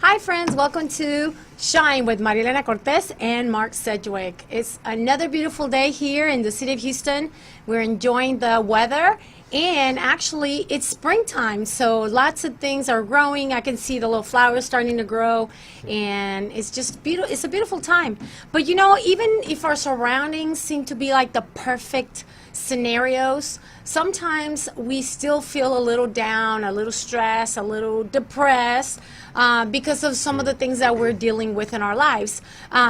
Hi, friends. Welcome to Shine with Marilena Cortez and Mark Sedgwick. It's another beautiful day here in the city of Houston. We're enjoying the weather, and actually, it's springtime, so lots of things are growing. I can see the little flowers starting to grow, and it's just beautiful. It's a beautiful time. But you know, even if our surroundings seem to be like the perfect scenarios, sometimes we still feel a little down, a little stressed, a little depressed because of some of the things that we're dealing with in our lives.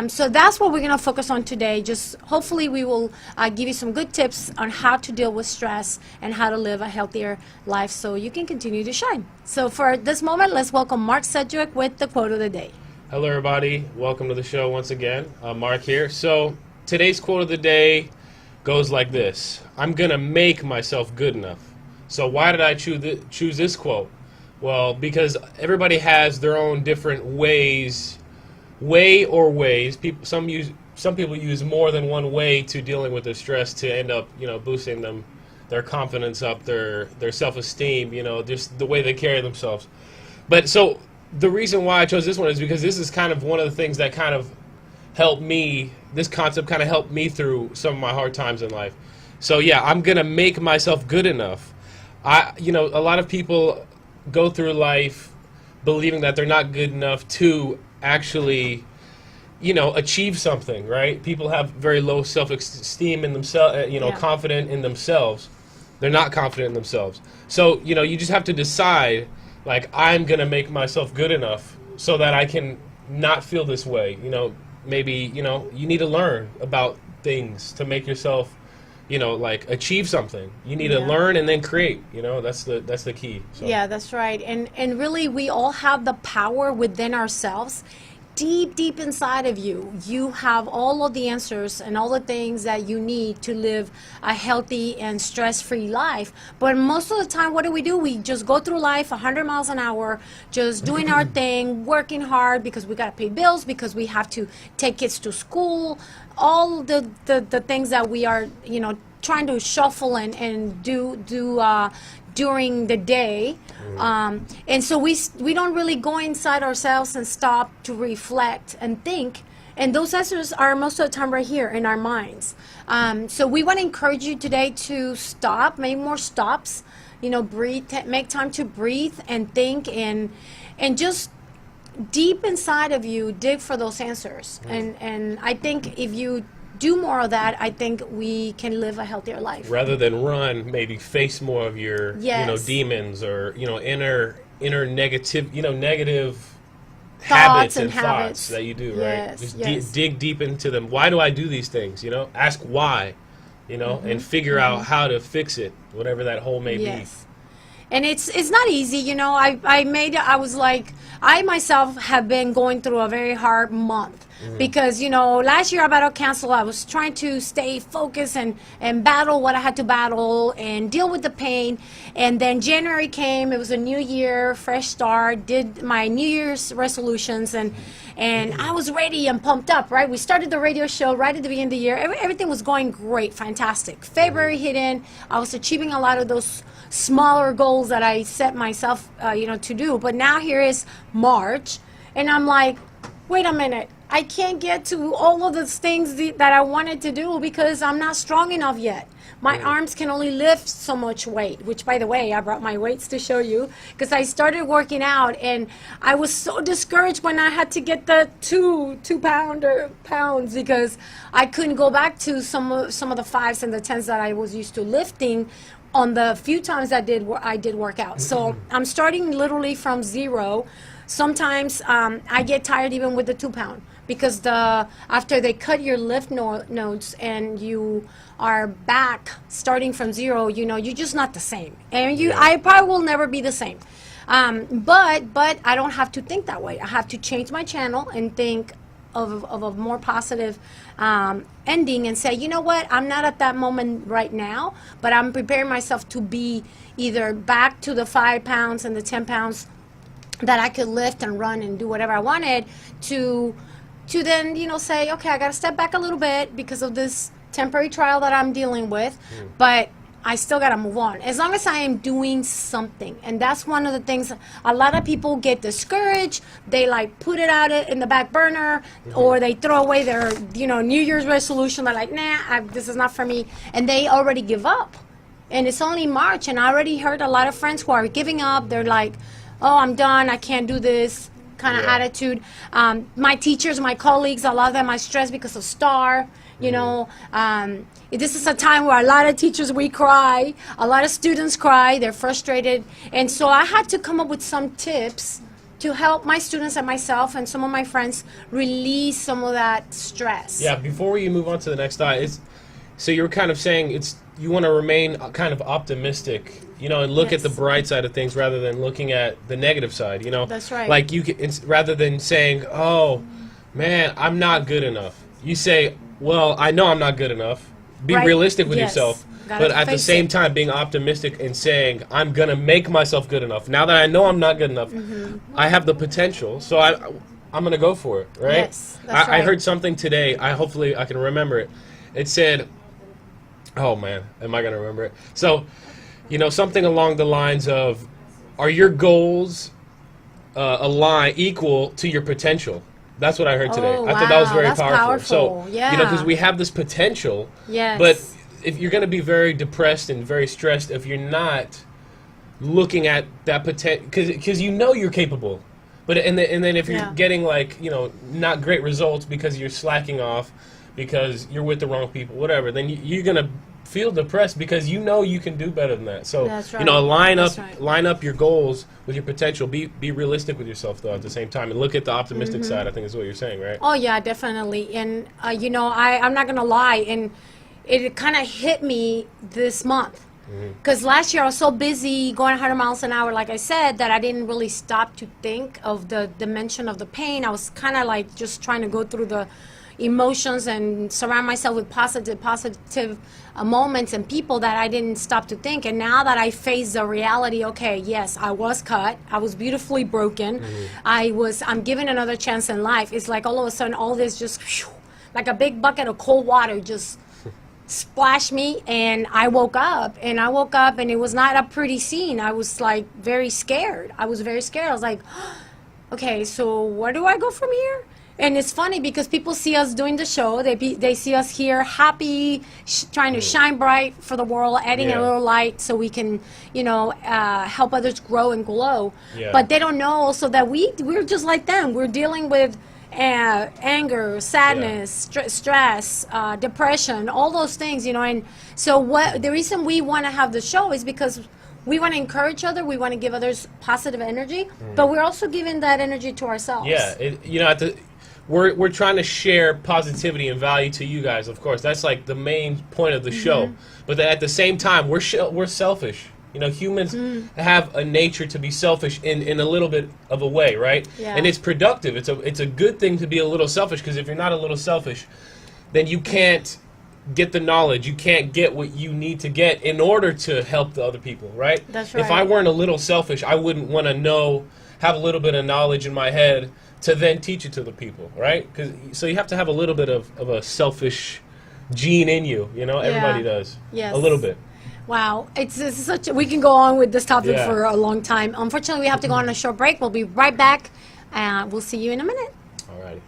So that's what we're going to focus on today. Just hopefully we will give you some good tips on how to deal with stress and how to live a healthier life so you can continue to shine. So for this moment, let's welcome Mark Sedgwick with the quote of the day. Hello, everybody. Welcome to the show once again. Mark here. So today's quote of the day goes like this: I'm going to make myself good enough. So why did I choose this quote? Well, because everybody has their own different ways. Some people use more than one way to dealing with their stress to end up, boosting their confidence up, their self-esteem, just the way they carry themselves. But so the reason why I chose this one is because this is kind of one of the things that kind of helped me. This concept kind of helped me through some of my hard times in life. So yeah, I'm gonna make myself good enough. A lot of people go through life believing that they're not good enough to actually, achieve something, right? People have very low self-esteem in themselves, confident in themselves. They're not confident in themselves. So, you just have to decide, like, I'm going to make myself good enough so that I can not feel this way. Maybe, you need to learn about things to make yourself, achieve something. You need to learn and then create. That's the key. So. Yeah, that's right. And really, we all have the power within ourselves. Deep inside of you, you have all of the answers and all the things that you need to live a healthy and stress-free life. But most of the time, what do? We just go through life 100 miles an hour, just doing our thing, working hard because we got to pay bills, because we have to take kids to school, all the things that we are, trying to shuffle and do during the day. And so we don't really go inside ourselves and stop to reflect and think. And those answers are most of the time right here in our minds. So we want to encourage you today to stop, make more stops, breathe, make time to breathe and think and just deep inside of you, dig for those answers. And I think if you do more of that, I think we can live a healthier life. Rather than run, maybe face more of your, demons or, inner negative, negative habits and thoughts that you do, right? Just dig deep into them. Why do I do these things? Ask why, and figure out how to fix it, whatever that hole may be. And it's not easy, I myself have been going through a very hard month. Because, last year I battled cancer. I was trying to stay focused and battle what I had to battle and deal with the pain. And then January came. It was a new year, fresh start, did my New Year's resolutions. And I was ready and pumped up, right? We started the radio show right at the beginning of the year. Everything was going great, fantastic. February hit in. I was achieving a lot of those smaller goals that I set myself, to do. But now here is March. And I'm like, wait a minute. I can't get to all of those things that I wanted to do because I'm not strong enough yet. My arms can only lift so much weight, which, by the way, I brought my weights to show you because I started working out and I was so discouraged when I had to get the two pounds because I couldn't go back to some of the 5s and the 10s that I was used to lifting on the few times I did work out. So I'm starting literally from zero. Sometimes I get tired even with the 2 pound because after they cut your lift notes and you are back starting from zero, you're just not the same. And I probably will never be the same. But I don't have to think that way. I have to change my channel and think of a more positive ending and say, you know what, I'm not at that moment right now, but I'm preparing myself to be either back to the 5 pounds and the 10 pounds that I could lift and run and do whatever I wanted to then, say, okay, I got to step back a little bit because of this temporary trial that I'm dealing with, but I still got to move on. As long as I am doing something. And that's one of the things, a lot of people get discouraged. They like put it out in the back burner, or they throw away their, New Year's resolution. They're like, nah, this is not for me. And they already give up. And it's only March, and I already heard a lot of friends who are giving up. They're like, oh, I'm done. I can't do this kind of attitude. My teachers, my colleagues, a lot of them are stressed because of STAR. This is a time where a lot of teachers, we cry. A lot of students cry. They're frustrated. And so I had to come up with some tips to help my students and myself and some of my friends release some of that stress. Yeah, before we move on to the next thought, so you were kind of saying you want to remain kind of optimistic, and look at the bright side of things rather than looking at the negative side, That's right. Like rather than saying, oh, man, I'm not good enough. You say, well, I know I'm not good enough. Be realistic with yourself. But at the same time, being optimistic and saying, I'm going to make myself good enough. Now that I know I'm not good enough, I have the potential, so I'm going to go for it, right? Yes, that's I heard something today. Hopefully I can remember it. It said, oh, man, am I going to remember it? So, something along the lines of, are your goals equal to your potential? That's what I heard today. I thought that was very powerful. So, because we have this potential, but if you're going to be very depressed and very stressed if you're not looking at that potential, because you're capable, but and then if you're getting not great results because you're slacking off, because you're with the wrong people, whatever, then you're going to feel depressed because you can do better than that. So line up your goals with your potential. Be realistic with yourself though at the same time, and look at the optimistic side. I think is what you're saying, right? Oh yeah, definitely. And I'm not gonna lie, and it kind of hit me this month because last year I was so busy going 100 miles an hour, like I said, that I didn't really stop to think of the dimension of the pain. I was kind of like just trying to go through the emotions and surround myself with positive moments and people that I didn't stop to think. And now that I face the reality, okay, yes, I was cut, I was beautifully broken, I'm given another chance in life. It's like all of a sudden all this just like a big bucket of cold water just splashed me, and I woke up and it was not a pretty scene. I was like very scared. I was like, okay, so where do I go from here? And it's funny because people see us doing the show. They see us here happy, trying to shine bright for the world, adding a little light so we can, help others grow and glow. Yeah. But they don't know also that we're just like them. We're dealing with anger, sadness, stress, depression, all those things, And so the reason we want to have the show is because we want to encourage others. We want to give others positive energy, but we're also giving that energy to ourselves. Yeah, we're trying to share positivity and value to you guys. Of course, that's like the main point of the show. But at the same time, we're selfish. Humans have a nature to be selfish in a little bit of a way, right? Yeah. And it's productive. It's a good thing to be a little selfish, because if you're not a little selfish, then you can't get the knowledge. You can't get what you need to get in order to help the other people, right? That's right. If I weren't a little selfish, I wouldn't want to have a little bit of knowledge in my head to then teach it to the people, right? So you have to have a little bit of a selfish gene in you. Everybody does. Yes. A little bit. Wow, it's we can go on with this topic for a long time. Unfortunately, we have to go on a short break. We'll be right back. We'll see you in a minute. All righty.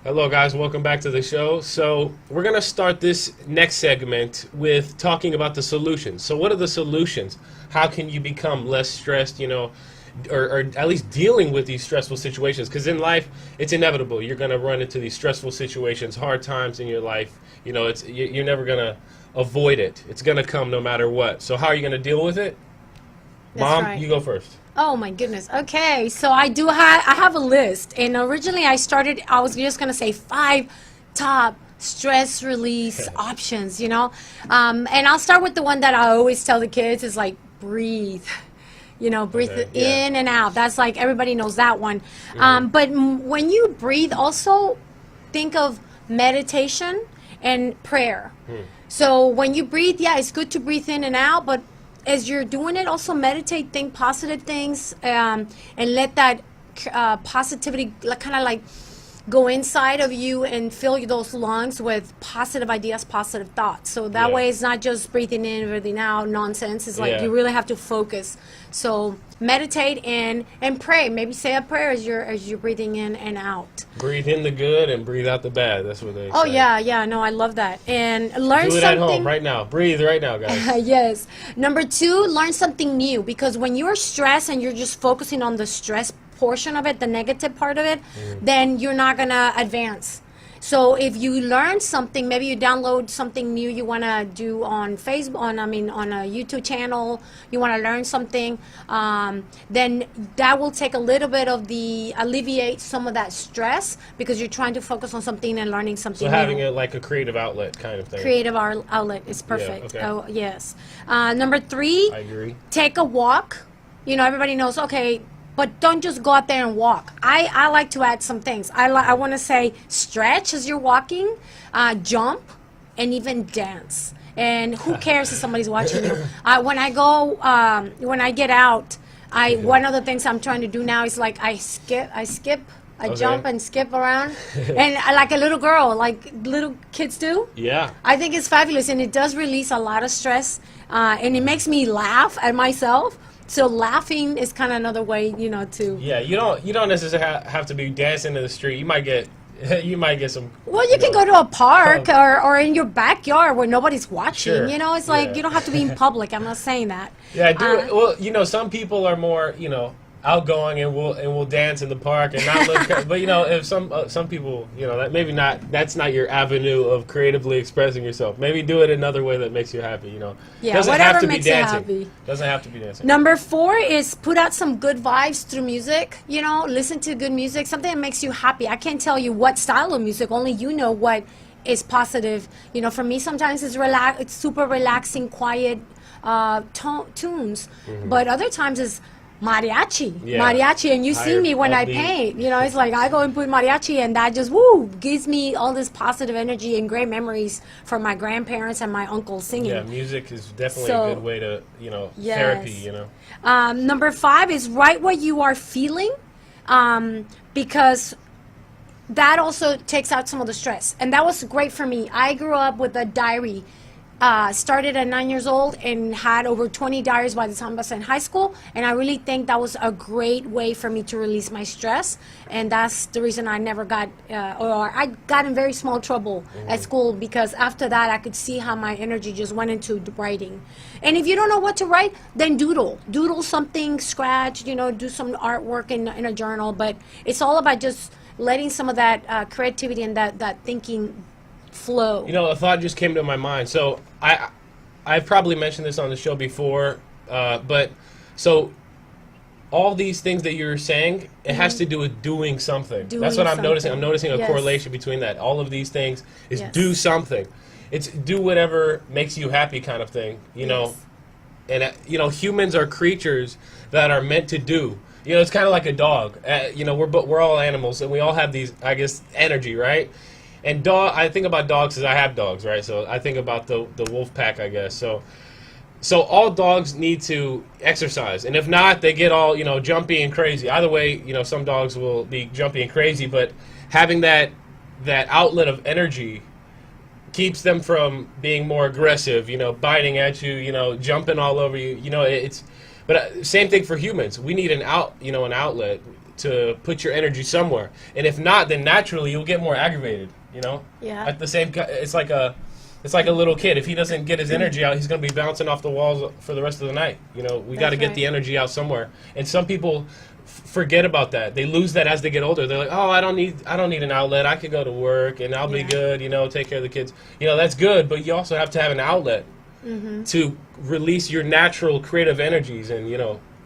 Hello guys, welcome back to the show. So we're going to start this next segment with talking about the solutions. So what are the solutions? How can you become less stressed, or at least dealing with these stressful situations? Because in life, it's inevitable. You're going to run into these stressful situations, hard times in your life. You're never going to avoid it. It's going to come no matter what. So how are you going to deal with it? Mom, you go first. Oh my goodness. Okay, so I have a list, and originally I was just gonna say 5 top stress release options, and I'll start with the one that I always tell the kids is like breathe. Breathe in and out. That's like everybody knows that one. But when you breathe, also think of meditation and prayer. So when you breathe, it's good to breathe in and out, but as you're doing it, also meditate, think positive things, and let that positivity kind of like go inside of you and fill those lungs with positive ideas, positive thoughts. So that Yeah. way it's not just breathing in, breathing out nonsense. It's like Yeah. you really have to focus. So meditate and pray. Maybe say a prayer as you're breathing in and out. Breathe in the good and breathe out the bad. That's what they Oh say. yeah, no, I love that. And learn Do it something. at home right now. Breathe right now, guys. Yes. Number 2, learn something new, because when you're stressed and you're just focusing on the stress portion of it, the negative part of it, then you're not gonna advance. So if you learn something, maybe you download something new you want to do on Facebook, on a YouTube channel, you want to learn something, then that will take a little bit of alleviate some of that stress, because you're trying to focus on something and learning something So new. having it like a creative outlet kind of thing. Creative outlet is perfect. okay. Oh, yes. Number 3, I agree. take a walk. You know, everybody knows, okay, but don't just go out there and walk. I like to add some things. I want to say stretch as you're walking, jump, and even dance. And who cares if somebody's watching you? When I get out, one of the things I'm trying to do now is like I skip, I Okay. jump and skip around, and like a little girl, like little kids do. Yeah. I think it's fabulous, and it does release a lot of stress, and it makes me laugh at myself. So laughing is kind of another way, to. Yeah, you don't necessarily have to be dancing in the street. You might get some. Well, you can go to a park Oh. or in your backyard where nobody's watching. Sure. It's like Yeah. you don't have to be in public. I'm not saying that. Yeah, do it. Well, some people are more, outgoing and will dance in the park and not look. But if some people, that's not your avenue of creatively expressing yourself. Maybe do it another way that makes you happy. Yeah, doesn't whatever have to makes be you dancing. happy. Doesn't have to be dancing. Number 4 is put out some good vibes through music. Listen to good music, something that makes you happy. I can't tell you what style of music. Only you know what is positive. For me, sometimes it's super relaxing, quiet tunes, but other times it's mariachi, Yeah. and you see me when I upbeat. paint. It's like I go and put mariachi, and that just gives me all this positive energy and great memories from my grandparents and my uncles singing. Yeah, music is definitely So- a good way to, Yes. therapy. Number 5 is write what you are feeling, because that also takes out some of the stress. And that was great for me. I grew up with a diary. Started at 9 years old and had over 20 diaries by the time I was in high school. And I really think that was a great way for me to release my stress. And that's the reason I never got, or I got in very small trouble at school, because after that I could see how my energy just went into writing. And if you don't know what to write, then doodle something, scratch, do some artwork in a journal. But it's all about just letting some of that creativity and that thinking flow. A thought just came to my mind. So I've probably mentioned this on the show before, but so all these things that you're saying, it has to do with doing something. That's what I'm noticing. I'm noticing a Yes. correlation between that. All of these things is Yes. do something. It's do whatever makes you happy kind of thing, Yes. And humans are creatures that are meant to do. It's kind of like a dog. We're all animals, and we all have these, I guess, energy, right? And I think about dogs as I have dogs, right? So I think about the wolf pack, I guess. So all dogs need to exercise, and if not, they get all jumpy and crazy. Either way, some dogs will be jumpy and crazy, but having that outlet of energy keeps them from being more aggressive. Biting at you, jumping all over you. But same thing for humans. We need an outlet to put your energy somewhere, and if not, then naturally you'll get more aggravated. Yeah. At the same, it's like a little kid. If he doesn't get his energy out, he's going to be bouncing off the walls for the rest of the night. We got to get right. the energy out somewhere. And some people forget about that. They lose that as they get older. They're like, oh, I don't need an outlet. I could go to work and I'll be Yeah. good. Take care of the kids. That's good, but you also have to have an outlet to release your natural creative energies and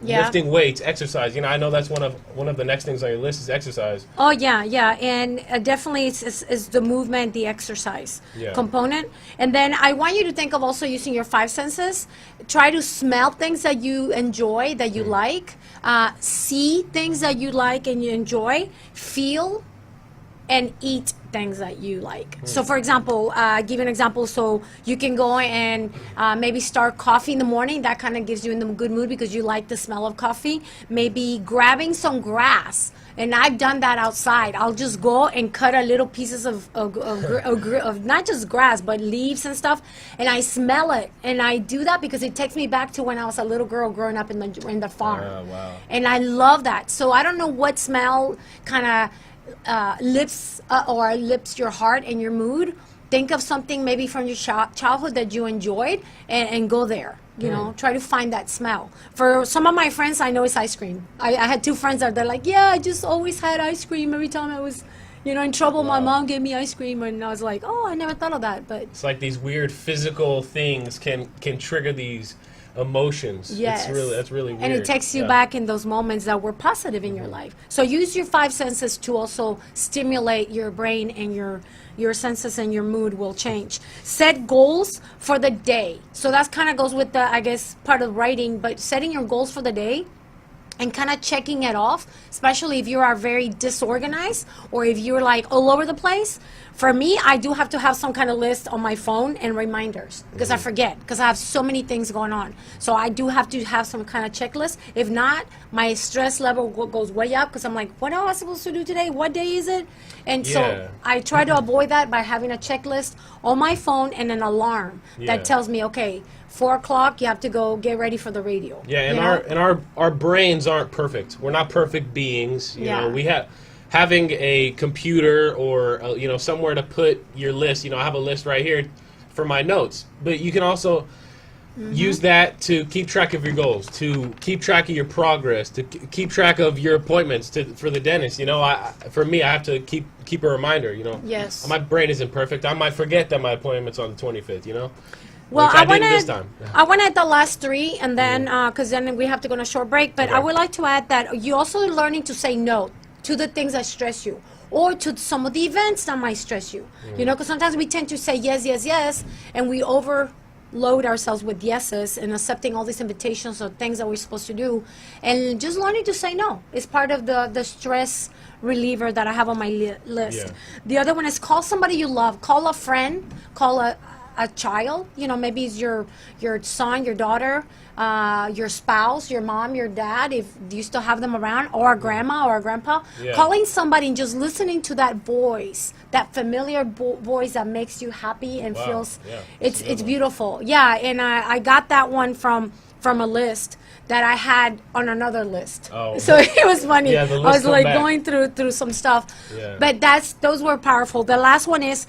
Yeah. lifting weights, exercise. I know that's one of the next things on your list is exercise. Oh yeah, and definitely it's the movement, the exercise Yeah. component. And then I want you to think of also using your 5 senses. Try to smell things that you enjoy, that you like. See things that you like and you enjoy. Feel and eat things that you like. So for example, give an example. So you can go and maybe start coffee in the morning. That kind of gives you in the good mood because you like the smell of coffee. Maybe grabbing some grass And I've done that outside. I'll just go and cut a little pieces of not just grass, but leaves and stuff, and I smell it. And I do that because it takes me back to when I was a little girl growing up in the farm. Oh, wow. And I love that. So I don't know what smell kind of lifts your heart and your mood. Think of something maybe from your childhood that you enjoyed, and go there. You know, try to find that smell. For some of my friends, I know it's ice cream. I had 2 friends that they're like, yeah, I just always had ice cream every time I was, in trouble. My mom gave me ice cream, and I was like, oh, I never thought of that. But it's like these weird physical things can trigger these emotions. yes, That's really weird. and it takes you back in those moments that were positive in your life. So use your 5 senses to also stimulate your brain, and your senses and your mood will change. Set goals for the day. So that kind of goes with the, I guess, part of writing, but setting your goals for the day and kind of checking it off, especially if you are very disorganized or if you're like all over the place. For me, I do have to have some kind of list on my phone and reminders because I forget, because I have so many things going on. So I do have to have some kind of checklist. If not, my stress level goes way up because I'm like, what am I supposed to do today? What day is it? And Yeah. so I try to avoid that by having a checklist on my phone and an alarm Yeah. that tells me, okay, 4 o'clock, you have to go get ready for the radio. Yeah, and You know? our brains aren't perfect. We're not perfect beings. You Yeah. know, we have having a computer or somewhere to put your list. I have a list right here for my notes, but you can also use that to keep track of your goals, to keep track of your progress, to keep track of your appointments for the dentist. For me, I have to keep a reminder. Yes. My brain isn't perfect. I might forget that my appointment's on the 25th. Well, Which I didn't this time. I want to add the last 3, and then because then we have to go on a short break. But I Okay. would like to add that you also learning to say no to the things that stress you, or to some of the events that might stress you. Because sometimes we tend to say yes, yes, yes, and we overload ourselves with yeses and accepting all these invitations or things that we're supposed to do, and just learning to say no is part of the stress reliever that I have on my list. Yeah. The other one is call somebody you love, call a friend, call a child, maybe it's your son, your daughter, your spouse, your mom, your dad, if you still have them around, or a grandma or a grandpa. Yeah. Calling somebody and just listening to that voice, that familiar voice that makes you happy and Wow. feels Yeah. it's beautiful. Yeah, and I got that one from a list that I had on another list. Oh. So it was funny. Yeah, the I list was come like back. going through some stuff. Yeah. But those were powerful. The last one is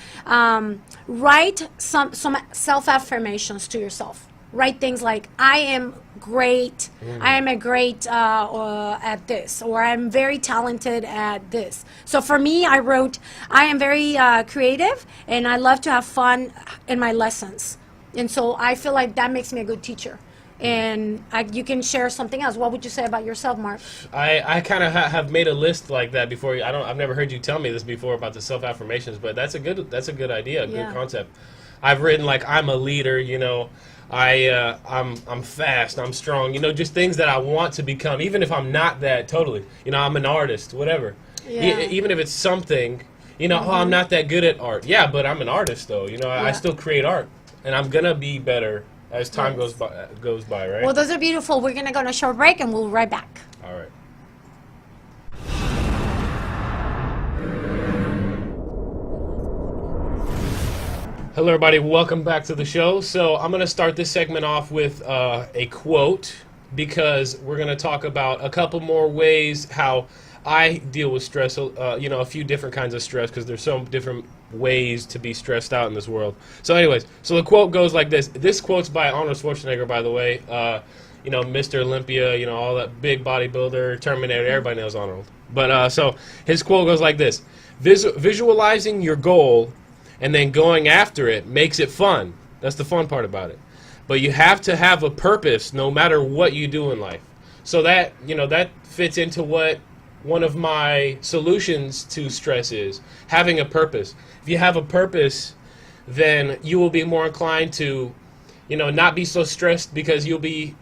write some self-affirmations to yourself. Write things like, I am great, I am a great at this, or I'm very talented at this. So for me, I wrote, I am very creative, and I love to have fun in my lessons. And so I feel like that makes me a good teacher. And you can share something else. What would you say about yourself, Mark? I kind of have made a list like that before. I've never heard you tell me this before about the self affirmations, but that's a good idea, a Yeah. good concept. I've written like, I'm a leader, I'm fast, I'm strong, just things that I want to become, even if I'm not that totally. I'm an artist, whatever. Yeah. Even if it's something, oh, I'm not that good at art. Yeah, but I'm an artist though. I still create art, and I'm gonna be better as time Yes. goes by, right? Well, those are beautiful. We're going to go on a short break, and we'll be right back. All right. Hello, everybody. Welcome back to the show. So I'm going to start this segment off with a quote, because we're going to talk about a couple more ways how I deal with stress, a few different kinds of stress, because there's so different ways to be stressed out in this world. So anyways, the quote goes like this. This quote's by Arnold Schwarzenegger, by the way. Mr. Olympia, all that big bodybuilder, Terminator, everybody knows Arnold. But so his quote goes like this. Visualizing your goal and then going after it makes it fun. That's the fun part about it. But you have to have a purpose no matter what you do in life. So that, that fits into what one of my solutions to stress is, having a purpose. If you have a purpose, then you will be more inclined to, not be so stressed, because you'll be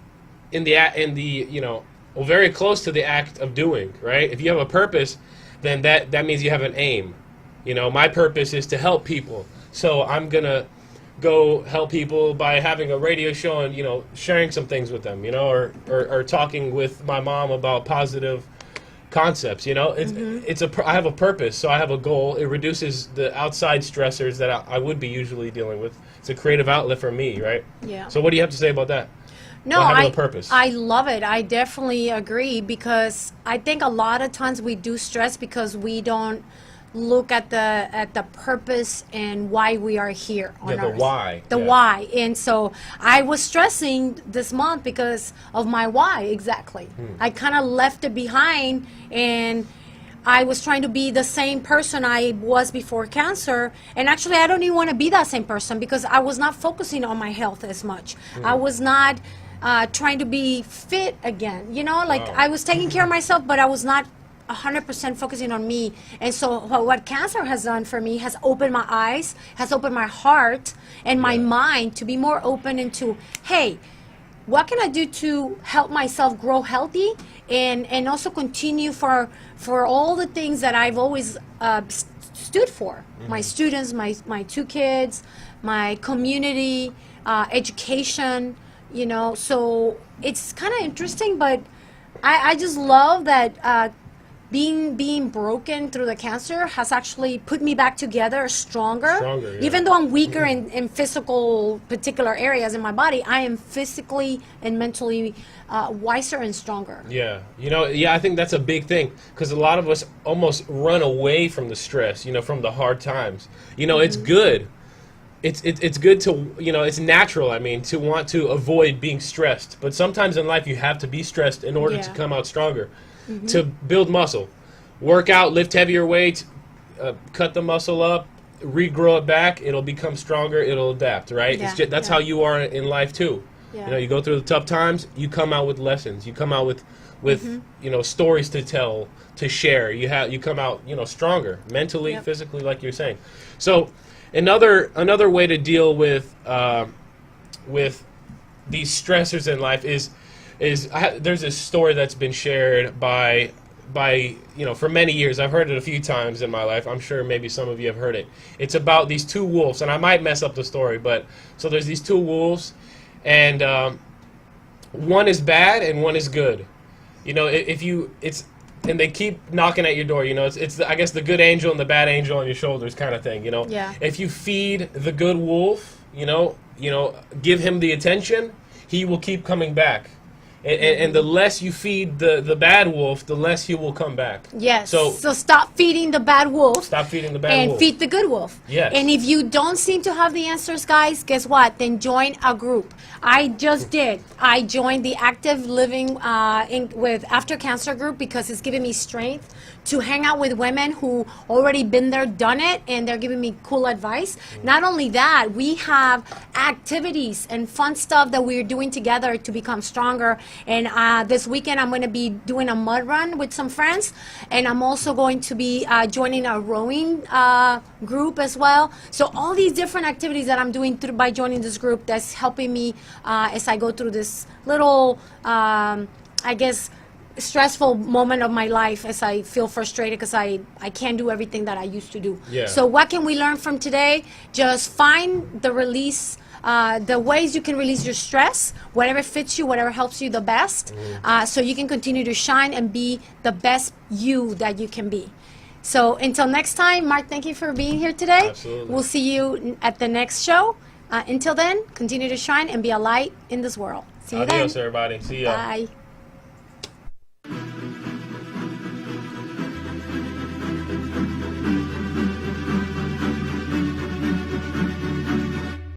very close to the act of doing, right? If you have a purpose, then that means you have an aim. My purpose is to help people. So I'm going to go help people by having a radio show and, sharing some things with them, or talking with my mom about positive, concepts. You know, I have a purpose, so I have a goal. It reduces the outside stressors that I would be usually dealing with. It's a creative outlet for me, right? Yeah. So what do you have to say about that? No, About having a purpose. I love it. I definitely agree, because I think a lot of times we do stress because we don't look at the purpose and why we are here on Yeah, the Earth. why. The Yeah. why. And so I was stressing this month because of my why, exactly. I kind of left it behind, and I was trying to be the same person I was before cancer. And actually, I don't even want to be that same person, because I was not focusing on my health as much. I was not trying to be fit again. You know, like Wow. I was taking care of myself, but I was not 100% focusing on me. And so what cancer has done for me has opened my eyes, has opened my heart and my mind to be more open into, hey, what can I do to help myself grow healthy, and also continue for all the things that I've always stood for. My students, my two kids, my community, education, you know. So it's kind of interesting, but I just love that being broken through the cancer has actually put me back together stronger. Stronger, yeah. Even though I'm weaker in physical particular areas in my body, I am physically and mentally wiser and stronger. Yeah, you know, I think that's a big thing, because a lot of us almost run away from the stress, you know, from the hard times. You know, it's good. It's good to, you know, it's natural, I mean, to want to avoid being stressed. But sometimes in life you have to be stressed in order to Yeah. come out stronger. To build muscle, work out, lift heavier weights, cut the muscle up, regrow it back. It'll become stronger. It'll adapt, right? Yeah, That's yeah. how you are in life too. Yeah. You know, you go through the tough times. You come out with lessons. You come out with you know, stories to tell, to share. You come out, you know, stronger mentally, Yep. physically, like you're saying. So another way to deal with these stressors in life is there's this story that's been shared by you know, for many years. I've heard it a few times in my life. I'm sure maybe some of you have heard it. It's about these two wolves, and I might mess up the story, but so there's these two wolves, and one is bad and one is good. You know, and they keep knocking at your door. You know, it's I guess the good angel and the bad angel on your shoulders kind of thing. You know, Yeah. if you feed the good wolf, you know, give him the attention, he will keep coming back. And the less you feed the bad wolf, the less he will come back. Yes. So So stop feeding the bad wolf. stop feeding the bad And wolf. feed the good wolf. Yes. And if you don't seem to have the answers, guys, guess what? Then join a group. I just did. I joined the Active Living with After Cancer group, because it's giving me strength to hang out with women who already been there, done it, and they're giving me cool advice. Not only that, we have activities and fun stuff that we're doing together to become stronger. And this weekend, I'm going to be doing a mud run with some friends, and I'm also going to be joining a rowing group as well. So all these different activities that I'm doing by joining this group, that's helping me as I go through this little, I guess, stressful moment of my life, as I feel frustrated because I can't do everything that I used to do. Yeah. So what can we learn from today? Just find the release, the ways you can release your stress, whatever fits you, whatever helps you the best, so you can continue to shine and be the best you that you can be. So until next time, Mark, thank you for being here today. Absolutely. We'll see you at the next show. Until then, continue to shine and be a light in this world. See you Adios, then. everybody. See ya. Bye.